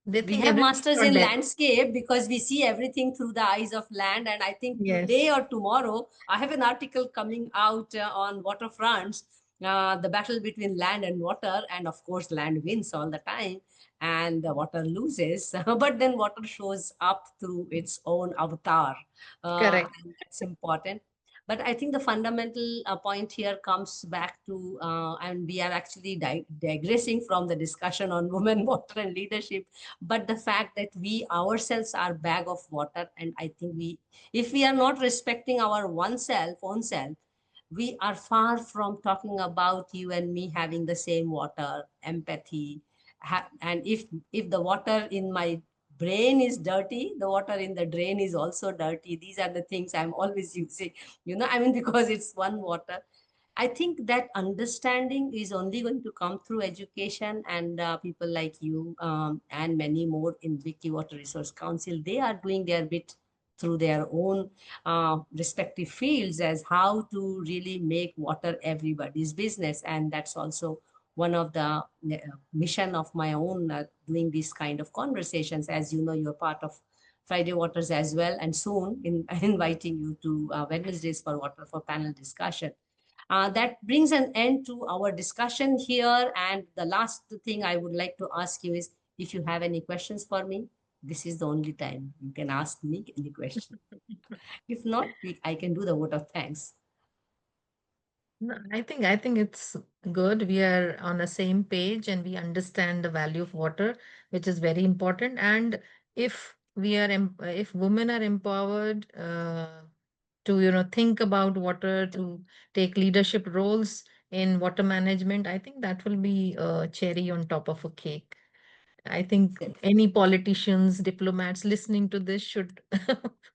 They We think have everything masters for in them. landscape because we see everything through the eyes of land. And I think Yes, today or tomorrow, I have an article coming out on waterfronts, the battle between land and water. And of course, land wins all the time and the water loses. But then water shows up through its own avatar. correct. And that's important. But I think the fundamental point here comes back to, and we are actually digressing from the discussion on women, water, and leadership, but the fact that we ourselves are bag of water. And I think we, if we are not respecting our own self, we are far from talking about you and me having the same water empathy. And if the water in my brain is dirty, the water in the drain is also dirty. These are the things I'm always using, I mean, because it's one water. I think that understanding is only going to come through education, and people like you, and many more in Wiki Water Resource Council. They are doing their bit through their own respective fields as how to really make water everybody's business. And that's also one of the mission of my own, doing these kind of conversations. As you know, you're part of Friday Waters as well, and soon in inviting you to Wednesdays for Water for panel discussion. That brings an end to our discussion here. And the last thing I would like to ask you is, if you have any questions for me, this is the only time you can ask me any question. If not, I can do the vote of thanks. No, I think it's good. We are on the same page and we understand the value of water, which is very important. And if women are empowered to, you know, think about water, to take leadership roles in water management, I think that will be a cherry on top of a cake. I think any politicians, diplomats listening to this should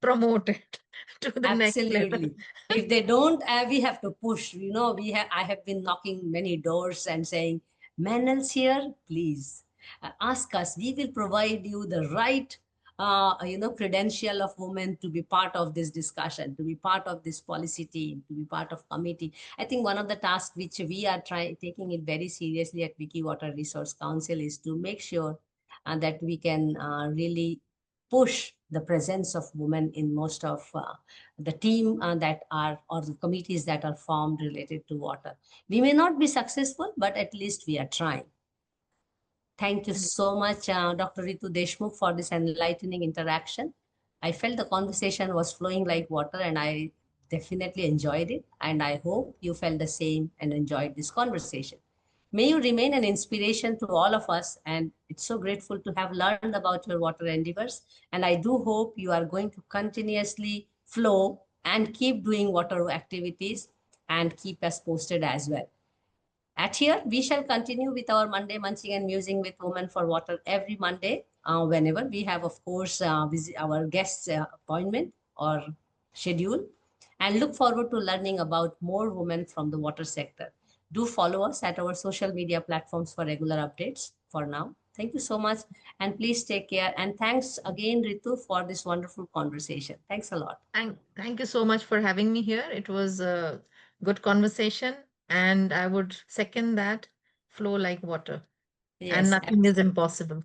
promote it to the next level. Absolutely. If they don't, we have to push. I have been knocking many doors and saying, "Manels here, please ask us. We will provide you the right, credential of women to be part of this discussion, to be part of this policy team, to be part of committee." I think one of the tasks which we are taking it very seriously at Wiki Water Resource Council is to make sure that we can really push the presence of women in most of the team that are, or the committees that are formed related to water. We may not be successful, but at least we are trying. Thank you so much, Dr. Ritu Deshmukh, for this enlightening interaction. I felt the conversation was flowing like water, and I definitely enjoyed it. And I hope you felt the same and enjoyed this conversation. May you remain an inspiration to all of us, and it's so grateful to have learned about your water endeavors. And I do hope you are going to continuously flow and keep doing water activities and keep us posted as well. At here, we shall continue with our Monday Munching and Musing with Women for Water every Monday, whenever we have, of course, our guest appointment or schedule, and look forward to learning about more women from the water sector. Do follow us at our social media platforms for regular updates. For now, thank you so much, and please take care. And thanks again, Ritu, for this wonderful conversation. Thanks a lot. Thank you so much for having me here. It was a good conversation, and I would second that, flow like water, and Yes, nothing is impossible.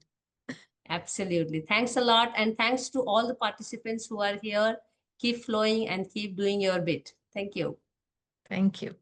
absolutely. Thanks a lot. And thanks to all the participants who are here. Keep flowing and keep doing your bit. Thank you. Thank you.